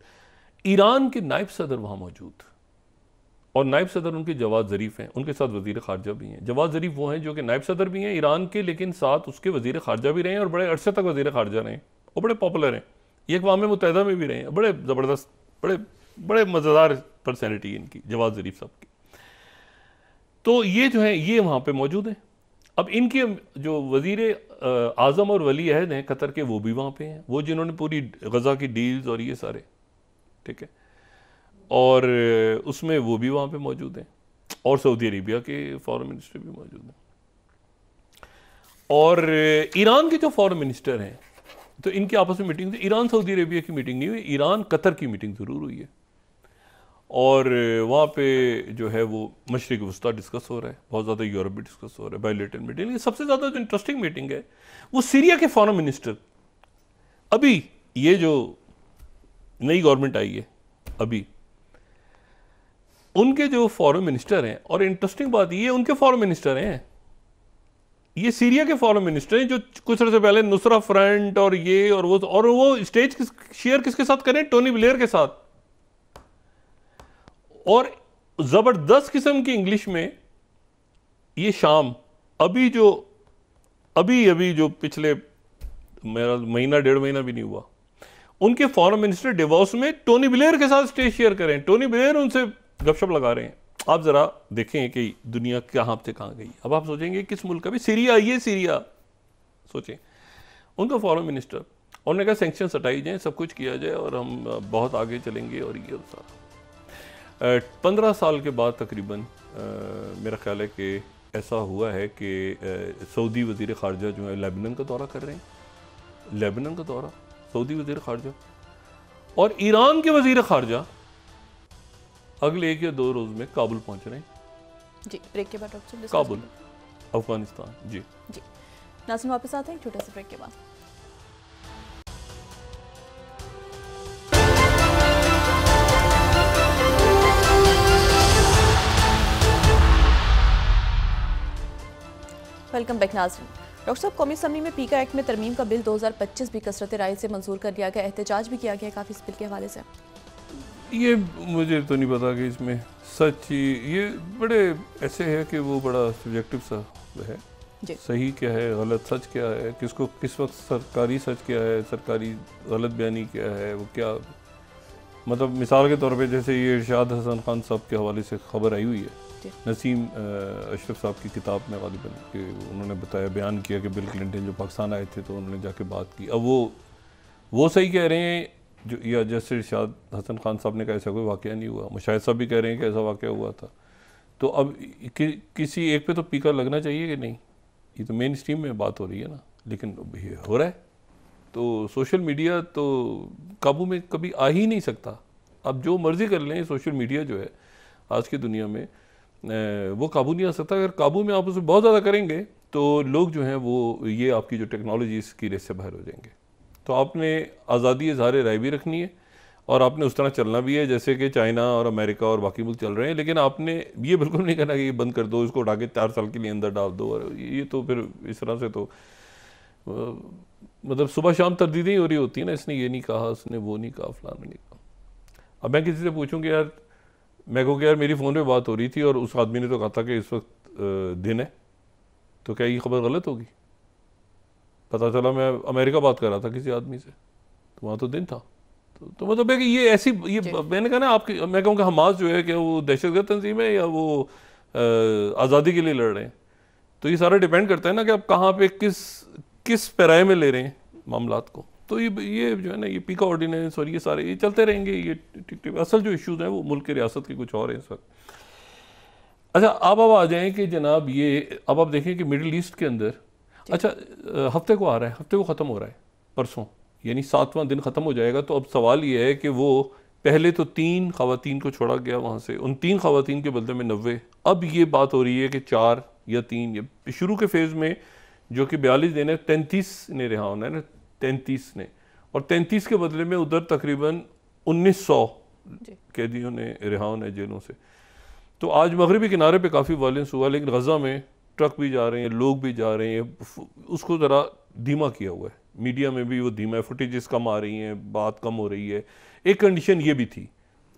ईरान के नायब सदर वहाँ मौजूद, और नायब सदर उनके जवाद ज़रीफ़ हैं, उनके साथ वज़ीर ख़ारजा भी हैं। जवाद ज़रीफ़ वो हैं जो कि नायब सदर भी हैं ईरान के, लेकिन साथ उसके वज़ीर ख़ारजा भी रहे हैं, और बड़े अरसे तक वज़ीर ख़ारजा रहे हैं, और बड़े पॉपुलर हैं। ये अक़वाम मुत्तहिदा में भी रहे हैं, बड़े ज़बरदस्त, बड़े मज़ेदार पर्सनैलिटी इनकी, जवाद ज़रीफ़ साहब की। तो ये जो है ये वहाँ पे मौजूद हैं। अब इनके जो वज़ीर आज़म और वली अहद हैं कतर के, वो भी वहाँ पे हैं, वो जिन्होंने पूरी गज़ा की डील्स और ये सारे, ठीक है, और उसमें वो भी वहाँ पे मौजूद हैं, और सऊदी अरेबिया के फॉरेन मिनिस्टर भी मौजूद हैं, और ईरान के जो फॉरेन मिनिस्टर हैं, तो इनकी आपस में मीटिंग, ईरान सऊदी अरेबिया की मीटिंग नहीं हुई, ईरान कतर की मीटिंग ज़रूर हुई है, और वहाँ पे जो है वो मशरिक़ वस्ता डिस्कस हो रहा है, बहुत ज़्यादा यूरोप भी डिस्कस हो रहा है, बायलैटरल मीटिंग। लेकिन सबसे ज़्यादा जो इंटरेस्टिंग मीटिंग है वो सीरिया के फॉरेन मिनिस्टर, अभी ये जो नई गवर्नमेंट आई है अभी, उनके जो फॉरेन मिनिस्टर हैं, और इंटरेस्टिंग बात ये उनके फॉरेन मिनिस्टर हैं, ये सीरिया के फॉरेन मिनिस्टर हैं जो कुछ अर्से पहले नुसरा फ्रंट और ये और वो स्टेज शेयर किसके साथ करें, टोनी ब्लेयर के साथ, और जबरदस्त किस्म की इंग्लिश में ये शाम अभी जो पिछले मेरा महीना 1.5 महीना भी नहीं हुआ, उनके फॉरेन मिनिस्टर डेवोस में टोनी ब्लेयर के साथ स्टेज शेयर करें, टोनी ब्लेयर उनसे गपशप लगा रहे हैं। आप जरा देखें कि दुनिया कहाँ से कहाँ गई। अब आप सोचेंगे किस मुल्क का भी, सीरिया, ये सीरिया सोचें, उनका फॉरेन मिनिस्टर, उन्होंने कहा सैंक्शंस हटाई जाएं, सब कुछ किया जाए और हम बहुत आगे चलेंगे, और ये सारा 15 साल के बाद तकरीबन मेरा ख्याल है कि ऐसा हुआ है कि सऊदी वज़ीर ख़ारजा जो है लेबनान का दौरा कर रहे हैं, लेबनान का दौरा सऊदी वज़ीर ख़ारजा, और ईरान के वज़ीर ख़ारजा अगले 1 या 2 रोज़ में काबुल पहुंच रहे हैं। जी, ब्रेक के बाद डॉक्टर काबुल, अफगानिस्तान। जी नाज़रीन वापस आते हैं छोटे से ब्रेक के बाद। वेलकम बैक नाज़रीन। डॉक्टर साहब, कौमी असम्बली में पीका एक्ट में तरमीम का बिल 2025 भी कसरत राय से मंजूर कर लिया गया, एहतजाज भी किया गया काफ़ी इस बिल के हवाले से। ये मुझे तो नहीं पता कि इसमें सच ही, ये बड़े ऐसे है कि वो बड़ा सब्जेक्टिव सा है, सही क्या है, गलत सच क्या है, किसको किस वक्त सरकारी सच क्या है, सरकारी गलत बयानी क्या है, वो क्या, मतलब मिसाल के तौर पे जैसे ये इरशाद हसन खान साहब के हवाले से खबर आई हुई है नसीम अशरफ साहब की किताब में गालिबन कि उन्होंने बताया, बयान किया कि बिल क्लिंटन जो पाकिस्तान आए थे तो उन्होंने जाके बात की। अब वो सही कह रहे हैं जो, या जैसे इरशाद हसन खान साहब ने कहा ऐसा कोई वाक़या नहीं हुआ, मुशाहिद साहब भी कह रहे हैं कि ऐसा वाक़या हुआ था। तो अब किसी एक पे तो पीका लगना चाहिए कि नहीं, ये तो मेन स्ट्रीम में बात हो रही है ना, लेकिन ये हो रहा है। तो सोशल मीडिया तो काबू में कभी आ ही नहीं सकता। अब जो मर्ज़ी कर लें, सोशल मीडिया जो है आज की दुनिया में वो काबू नहीं आ सकता। अगर काबू में आप उसे बहुत ज़्यादा करेंगे तो लोग जो हैं वो ये आपकी जो टेक्नोलॉजी इसकी रेस से बाहर हो जाएंगे। तो आपने आज़ादी इज़हार राय भी रखनी है और आपने उस तरह चलना भी है जैसे कि चाइना और अमेरिका और बाकी मुल्क चल रहे हैं, लेकिन आपने ये बिल्कुल नहीं कहना कि ये बंद कर दो, इसको उठा के 4 साल के लिए अंदर डाल दो। और ये तो फिर इस तरह से तो मतलब सुबह शाम तरदीदें हो रही होती है ना, इसने ये नहीं कहा, उसने वो नहीं कहा, फलाना नहीं कहा। अब मैं किसी से पूछूँ कि यार, मैं कहूँ कि यार मेरी फ़ोन पे बात हो रही थी और उस आदमी ने तो कहा था कि इस वक्त दिन है, तो क्या ये खबर गलत होगी? पता चला मैं अमेरिका बात कर रहा था किसी आदमी से, तो वहाँ तो दिन था। तो मतलब है कि ये ऐसी मैंने कहा ना, आपकी मैं कहूँ कि हमास जो है कि वो दहशतगर्द तंजीम है या वो आज़ादी के लिए लड़ रहे हैं। तो ये सारा डिपेंड करता है ना कि आप कहाँ पे किस पैराए में ले रहे हैं मामलात को। तो ये जो है ना, ये पीका ऑर्डिनेंस और ये सारे ये चलते रहेंगे। ये असल जो इश्यूज हैं वो मुल्क की रियासत के कुछ और हैं इस वक्त। अच्छा, अब आ जाएं कि जनाब ये अब आप देखें कि मिडिल ईस्ट के अंदर, अच्छा हफ्ते को आ रहा है, हफ्ते को ख़त्म हो रहा है परसों, यानी 7वां दिन ख़त्म हो जाएगा। तो अब सवाल ये है कि वो पहले तो 3 ख़वातीन को छोड़ा गया वहाँ से, उन 3 ख़वातीन के बदले में 90। अब ये बात हो रही है कि 4 या 3 या शुरू के फेज़ में जो कि 42 दिन है, 33 ने रिहा होना है ना, 33 ने, और 33 के बदले में उधर तकरीबन 1900 कैदियों ने रिहा होना है जेलों से। तो आज मगरबी किनारे पे काफ़ी वायलेंस हुआ, लेकिन गज़ा में ट्रक भी जा रहे हैं, लोग भी जा रहे हैं, उसको ज़रा धीमा किया हुआ है। मीडिया में भी वो धीमा है, फुटेजेस कम आ रही हैं, बात कम हो रही है। एक कंडीशन ये भी थी,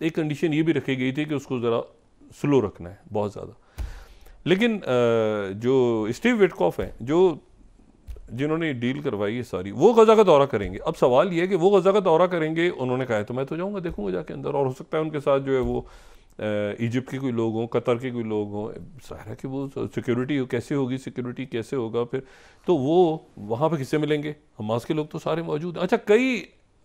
एक कंडीशन ये भी रखी गई थी कि उसको ज़रा स्लो रखना है बहुत ज़्यादा। लेकिन जो स्टीव विटकॉफ हैं, जिन्होंने डील करवाई है सारी, वो गज़ा का दौरा करेंगे। अब सवाल ये है कि वो गज़ा का दौरा करेंगे, उन्होंने कहा है तो मैं तो जाऊँगा, देखूँगा जाके अंदर, और हो सकता है उनके साथ जो है वो इजिप्ट के कोई लोग हों, कतर के कोई लोग हों। ज़ाहिर है कि वो सिक्योरिटी कैसे होगी, सिक्योरिटी कैसे होगा फिर, तो वो वहाँ पे किससे मिलेंगे? हमास के लोग तो सारे मौजूद हैं। अच्छा, कई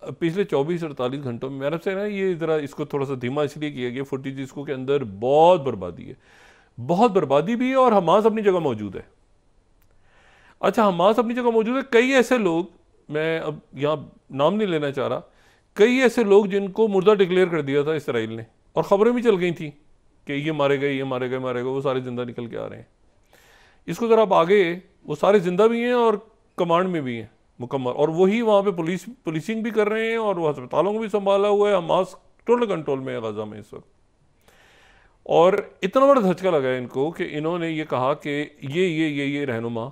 पिछले 24-48 घंटों में मेरे से ना ये ज़रा इसको थोड़ा सा धीमा इसलिए किया गया फुटेज, इसको के अंदर बहुत बर्बादी है, बहुत बर्बादी भी है, और हमास अपनी जगह मौजूद है। अच्छा, हमास अपनी जगह मौजूद है। कई ऐसे लोग, मैं अब यहाँ नाम नहीं लेना चाह रहा, कई ऐसे लोग जिनको मुर्दा डिक्लेयर कर दिया था इसराइल ने, और ख़बरें भी चल गई थी कि ये मारे गए, ये मारे गए, मारे गए, वो सारे ज़िंदा निकल के आ रहे हैं। इसको ज़रा आप आगे, वो सारे ज़िंदा भी हैं और कमांड में भी हैं मुकम्मल, और वही वहाँ पे पुलिसिंग भी कर रहे हैं, और वो अस्पतालों को भी संभाला हुआ है। हमास टोटल कंट्रोल में है गज़ा में इस वक्त। और इतना बड़ा धचका लगा है इनको कि इन्होंने ये कहा कि ये रहनुमा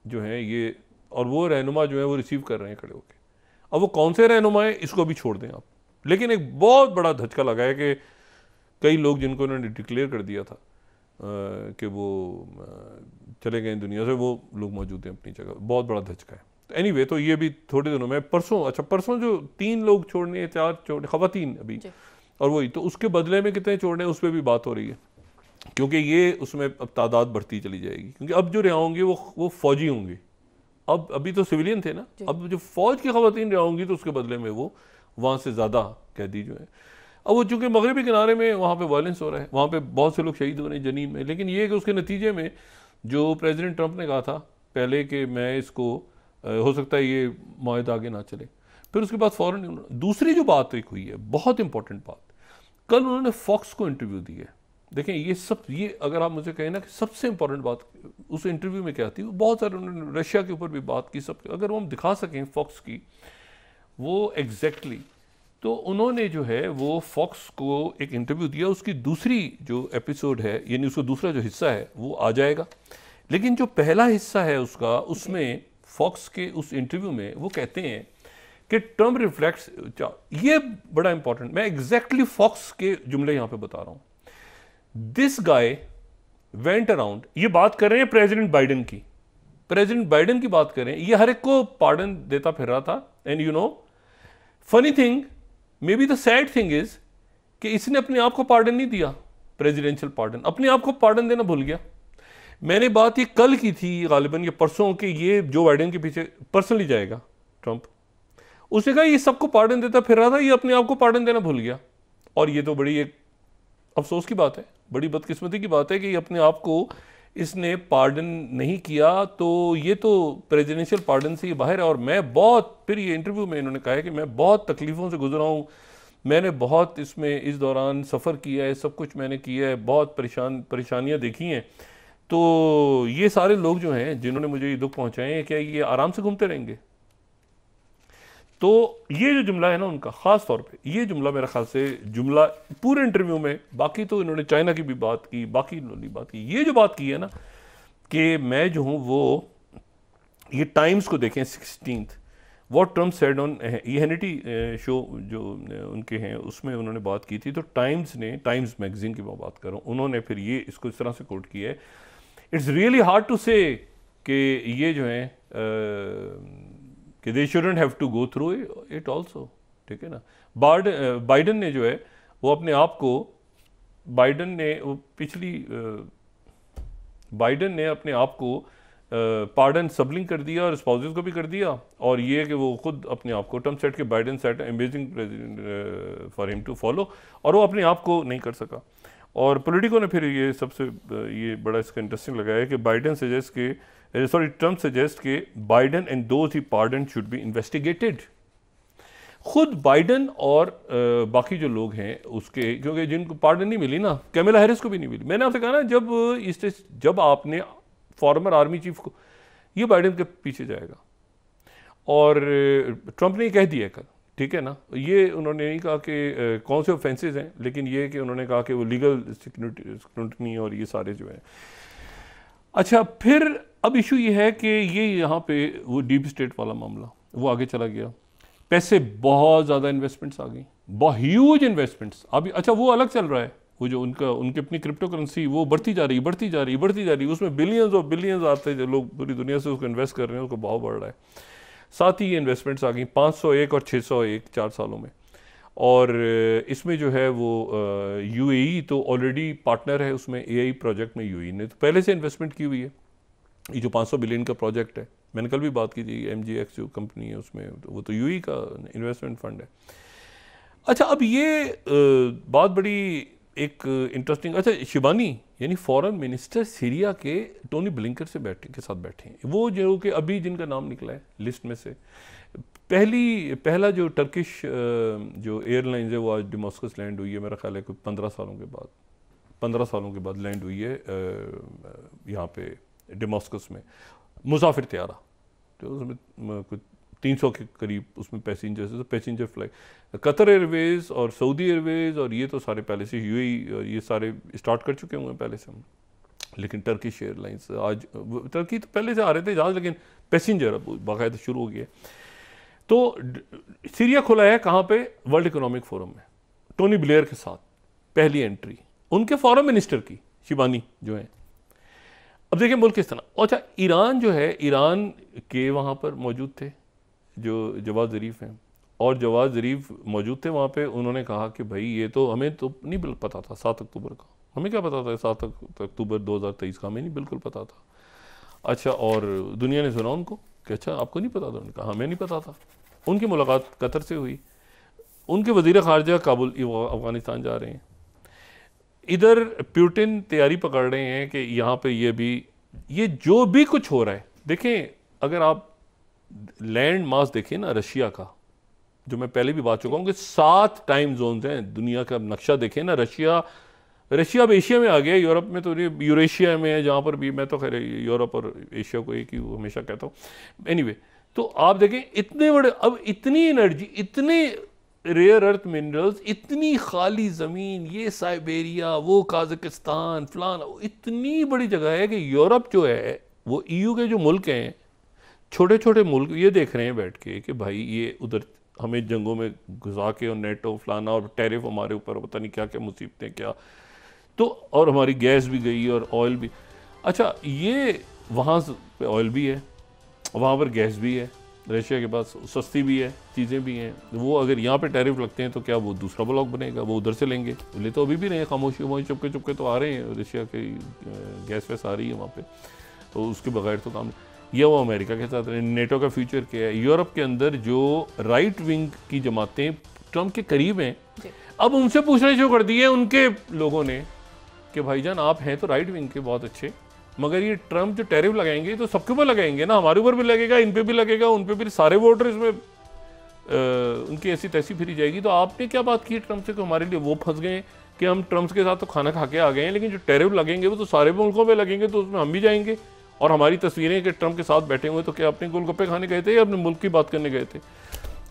जो है ये, और वो रहनुमा जो है वो रिसीव कर रहे हैं खड़े होकर। अब वो कौन से रहनुमा है इसको भी छोड़ दें आप, लेकिन एक बहुत बड़ा धचका लगा है कि कई लोग जिनको उन्होंने डिक्लेयर कर दिया था कि वो चले गए दुनिया से, वो लोग मौजूद हैं अपनी जगह। बहुत बड़ा धचका है। तो एनीवे, तो ये भी थोड़े दिनों में, परसों जो 3 लोग छोड़ने, 4 छोड़ने, ख़वातीन अभी, और वही तो उसके बदले में कितने छोड़ने उस पर भी बात हो रही है, क्योंकि ये उसमें अब तादाद बढ़ती चली जाएगी। क्योंकि अब जो रिहा होंगी वो फ़ौजी होंगी। अब अभी तो सिविलियन थे ना, अब जो फ़ौज की ख़वातीन रिहा होंगी तो उसके बदले में वो वहाँ से ज़्यादा कैदी जो है। अब वो चूँकि मगरबी किनारे में वहाँ पे वायलेंस हो रहा है, वहाँ पे बहुत से लोग शहीद हो रहे हैं जनीन में, लेकिन ये है कि उसके नतीजे में जो प्रेसिडेंट ट्रंप ने कहा था पहले कि मैं इसको हो सकता है ये मुआहदा आगे ना चले, फिर उसके बाद फ़ौरन दूसरी जो बात एक हुई है, बहुत इंपॉर्टेंट बात, कल उन्होंने फॉक्स को इंटरव्यू दी है। देखें ये अगर आप मुझे कहें ना कि सबसे इंपॉर्टेंट बात उस इंटरव्यू में क्या थी, बहुत सारे उन्होंने रशिया के ऊपर भी बात की, सब अगर वो हम दिखा सकें फॉक्स की वो एग्जैक्टली तो उन्होंने जो है वो फॉक्स को एक इंटरव्यू दिया। उसकी दूसरी जो एपिसोड है, यानी उसका दूसरा जो हिस्सा है वो आ जाएगा, लेकिन जो पहला हिस्सा है उसका, उसमें फॉक्स के उस इंटरव्यू में वो कहते हैं कि ट्रम्प रिफ्लेक्ट्स, ये बड़ा इंपॉर्टेंट, मैं एग्जैक्टली फॉक्स के जुमले यहां पे बता रहा हूं। दिस गाय वेंट अराउंड, ये बात कर रहे हैं प्रेसिडेंट बाइडेन की, प्रेसिडेंट बाइडेन की बात करें, ये हर एक को पार्डन देता फिर रहा था। And you know funny thing, may be the sad thing is कि इसने अपने आप को पार्डन नहीं दिया, प्रेसिडेंशियल पार्डन, अपने आप को पार्डन देना भूल गया। मैंने बात ये कल की थी गालिबन या परसों कि ये जो बाइडेन के पीछे पर्सनली जाएगा ट्रंप, उसने कहा ये सबको पार्डन देता फिर रहा था, ये अपने आप को पार्डन देना भूल गया। और ये तो बड़ी एक अफसोस की बात है, बड़ी बदकिस्मती की बात है कि अपने आप को इसने पार्डन नहीं किया। तो ये तो प्रेसिडेंशियल पार्डन से ही बाहर है। और मैं बहुत, फिर ये इंटरव्यू में इन्होंने कहा है कि मैं बहुत तकलीफ़ों से गुजरा हूँ, मैंने बहुत इसमें इस दौरान सफ़र किया है, सब कुछ मैंने किया है, बहुत परेशानियाँ देखी हैं। तो ये सारे लोग जो हैं जिन्होंने मुझे ये दुख पहुँचाए हैं, क्या ये आराम से घूमते रहेंगे? तो ये जो जुमला है ना उनका, ख़ास तौर पे ये जुमला मेरा ख्याल से जुमला पूरे इंटरव्यू में, बाकी तो इन्होंने चाइना की भी बात की, बाकी इन्होंने बात की, ये जो बात की है ना कि मैं जो हूँ वो, ये टाइम्स को देखें 16th, what Trump said on, ये हैनिटी शो जो उनके हैं उसमें उन्होंने बात की थी। तो टाइम्स ने, टाइम्स मैगजीन की मैं बात कर रहा हूँ, उन्होंने फिर ये इसको इस तरह से कोट किया है, इट्स रियली हार्ड टू से कि ये जो है कि they shouldn't have to go through it also, ठीक है ना। बाइडन ने जो है वो अपने आप को, बाइडन ने अपने आप को पार्डन सबलिंग कर दिया और स्पाउसेस को भी कर दिया। और ये कि वो खुद अपने आप को, ट्रम्प सेट के Biden set amazing president for him to follow, और वो अपने आप को नहीं कर सका। और पॉलिटिको ने फिर ये सबसे ये बड़ा इसका इंटरेस्टिंग लगाया कि ट्रम्प सजेस्ट के Biden and those he pardon should be investigated. खुद बाइडन और बाकी जो लोग हैं उसके, क्योंकि जिनको पार्डन नहीं मिली ना, कैमिला हैरिस को भी नहीं मिली। मैंने आपसे कहा ना, जब आपने फॉर्मर आर्मी चीफ को, ये बाइडन के पीछे जाएगा। और ट्रंप ने कह दिया कल, ठीक है ना, ये उन्होंने नहीं कहा कि कौन से ऑफेंसेस हैं, लेकिन ये कि उन्होंने कहा कि वो लीगल स्क्रूटनी और ये सारे जो है। अच्छा, फिर अब इशू ये है कि ये यहाँ पे वो डीप स्टेट वाला मामला वो आगे चला गया, पैसे बहुत ज़्यादा इन्वेस्टमेंट्स आ गई, बहुत ह्यूज इन्वेस्टमेंट्स। अभी अच्छा वो अलग चल रहा है, वो जो उनकी अपनी क्रिप्टो करेंसी वो बढ़ती जा रही, उसमें बिलियंस और बिलियंस आते हैं, जो लोग पूरी दुनिया से उसको इन्वेस्ट कर रहे हैं, उसको भाव बढ़ रहा है। साथ ही ये इन्वेस्टमेंट्स आ गई 501 और 601 4 सालों में। और इसमें जो है वो यूएई तो ऑलरेडी पार्टनर है उसमें, एआई प्रोजेक्ट में यूएई ने तो पहले से इन्वेस्टमेंट की हुई है। ये जो 500 बिलियन का प्रोजेक्ट है, मैंने कल भी बात की थी, MGX जो कंपनी है उसमें, वो तो यूएई का इन्वेस्टमेंट फंड है। अच्छा, अब ये बात बड़ी एक इंटरेस्टिंग, अच्छा शिबानी यानी फॉरेन मिनिस्टर सीरिया के टोनी ब्लिंकर के साथ बैठे हैं, वो जो कि अभी जिनका नाम निकला है लिस्ट में से, पहला जो टर्किश जो एयरलाइंस है वो आज डेमास्कस लैंड हुई है, मेरा ख्याल है कोई 15 सालों के बाद लैंड हुई है यहाँ पे डेमास्कस में, मुसाफिर त्यारा, तो उसमें कुछ 300 के करीब उसमें पैसेंजर फ्लाइट, कतर एयरवेज़ और सऊदी एयरवेज़ और ये तो सारे पहले से, यूएई और ये सारे स्टार्ट कर चुके हुए हैं पहले से। लेकिन टर्किश एयरलाइंस आज, टर्की तो पहले से आ रहे थे जहाज़, लेकिन पैसेंजर अब बाकायदा शुरू हो गया। तो सीरिया खुला है कहाँ पे? वर्ल्ड इकोनॉमिक फोरम में, टोनी ब्लेयर के साथ पहली एंट्री उनके फॉरेन मिनिस्टर की, शिबानी जो है। अब देखिए मुल्क किस तरह। अच्छा, ईरान जो है, ईरान के वहाँ पर मौजूद थे जो जवाद ज़रीफ़ हैं, और जवाद ज़रीफ़ मौजूद थे वहाँ पे। उन्होंने कहा कि भाई ये तो हमें तो नहीं पता था 7 अक्टूबर का, हमें क्या पता था 7 अक्टूबर 2023 का, हमें नहीं बिल्कुल पता था। अच्छा, और दुनिया ने सुना उनको कि अच्छा आपको नहीं पता था? उन्होंने कहा हमें नहीं पता था। उनकी मुलाकात कतर से हुई, उनके वज़ीर ख़ारजा काबुल अफ़गानिस्तान जा रहे हैं। इधर पुतिन तैयारी पकड़ रहे हैं कि यहाँ पे ये जो भी कुछ हो रहा है, देखें अगर आप लैंड मास देखें ना रशिया का, जो मैं पहले भी बात चुका हूँ कि 7 टाइम जोन्स हैं दुनिया का। नक्शा देखें ना, रशिया अब एशिया में आ गया, यूरोप में तो यूरेशिया में है, जहाँ पर भी, मैं तो खैर यूरोप और एशिया को एक ही हमेशा कहता हूँ। एनीवे, तो आप देखें इतने बड़े, अब इतनी एनर्जी, इतने रेयर अर्थ मिनरल्स, इतनी खाली ज़मीन, ये साइबेरिया, वो काज़ाकिस्तान, फलाना, इतनी बड़ी जगह है कि यूरोप जो है वो EU के जो मुल्क हैं, छोटे छोटे मुल्क, ये देख रहे हैं बैठ के कि भाई ये उधर हमें जंगों में घुसा के, और नेटो फलाना और टैरिफ हमारे ऊपर, पता नहीं क्या क्या मुसीबतें क्या, तो और हमारी गैस भी गई और ऑयल भी। अच्छा, ये वहाँ पे ऑयल भी है, वहाँ पर गैस भी है, रशिया के पास सस्ती भी है, चीज़ें भी हैं। वो अगर यहाँ पे टैरिफ लगते हैं तो क्या वो दूसरा ब्लॉक बनेगा, वो उधर से लेंगे। ले तो अभी भी रहे हैं खामोशी, वहीं चुपके चुपके तो आ रहे हैं, रशिया की गैस वैस आ रही है वहाँ पे, तो उसके बगैर तो काम। ये वो अमेरिका के साथ नेटो का फ्यूचर क्या है। यूरोप के अंदर जो राइट विंग की जमातें ट्रम्प के करीब हैं, अब उनसे पूछना शुरू कर दिए उनके लोगों ने कि भाईजान आप हैं तो राइट विंग के बहुत अच्छे, मगर ये ट्रम्प जो टैरिफ लगाएंगे तो सबके ऊपर लगाएंगे ना, हमारे ऊपर भी लगेगा, इन पे भी लगेगा, उन पे भी, सारे वोटर इसमें उनकी ऐसी तैसी फिरी जाएगी। तो आपने क्या बात की ट्रम्प से कि हमारे लिए वो फंस गए कि हम ट्रम्प के साथ तो खाना खा के आ गए हैं, लेकिन जो टैरिफ लगेंगे वो तो सारे मुल्कों पे लगेंगे, तो उसमें हम भी जाएंगे। और हमारी तस्वीरें कि ट्रम्प के साथ बैठे हुए, तो क्या अपने गोलगप्पे खाने गए थे या अपने मुल्क की बात करने गए थे?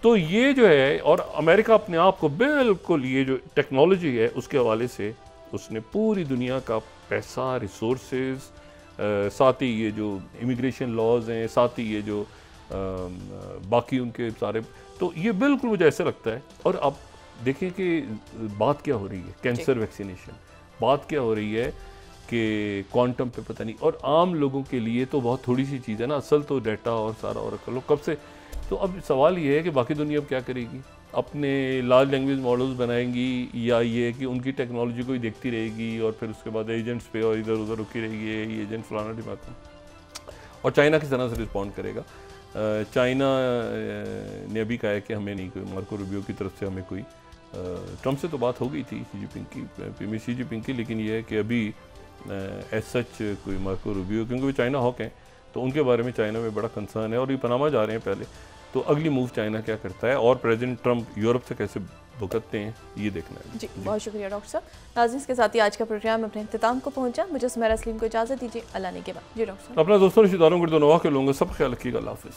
तो ये जो है, और अमेरिका अपने आप को बिल्कुल ये जो टेक्नोलॉजी है उसके हवाले से उसने पूरी दुनिया का पैसा, रिसोर्सेज, साथ ही ये जो इमिग्रेशन लॉज हैं, साथ ही ये जो बाकी उनके सारे, तो ये बिल्कुल मुझे ऐसा लगता है। और अब देखें कि बात क्या हो रही है, कैंसर वैक्सीनेशन, बात क्या हो रही है कि क्वांटम पे पता नहीं, और आम लोगों के लिए तो बहुत थोड़ी सी चीज़ है ना, असल तो डाटा और सारा और लो कब से। तो अब सवाल ये है कि बाकी दुनिया अब क्या करेगी, अपने लार्ज लैंग्वेज मॉडल्स बनाएंगी, या ये कि उनकी टेक्नोलॉजी को ही देखती रहेगी और फिर उसके बाद एजेंट्स पे और इधर उधर रुकी रहेगी, ये एजेंट फलाना ढिमाका। और चाइना किस तरह से रिस्पॉन्ड करेगा? चाइना ने अभी कहा है कि हमें नहीं, कोई मार्को रूबियो की तरफ से हमें कोई, ट्रम्प से तो बात हो गई थी शी जिनपिंग की, लेकिन ये है कि अभी एज सच कोई मार्को रूबियो, क्योंकि वो चाइना हॉक हैं, तो उनके बारे में चाइना में बड़ा कंसर्न है और ये पनामा जा रहे हैं पहले। तो अगली मूव चाइना क्या करता है और प्रेसिडेंट ट्रम्प यूरोप से कैसे भुगतते हैं, ये देखना है। जी बहुत शुक्रिया डॉक्टर साहब। नाज़रीन, के साथ ही आज का प्रोग्राम अपने इख्तिताम को पहुंचा। मुझे सुमेरा सलीम को इजाज़त दीजिए। अल्लाह ने के बाद जी डॉक्टर साहब, अपना दोस्तों रिश्तेदारों को दुआ के लूँगा, सब ख्याल रखिएगा। अल्लाह हाफ़िज़।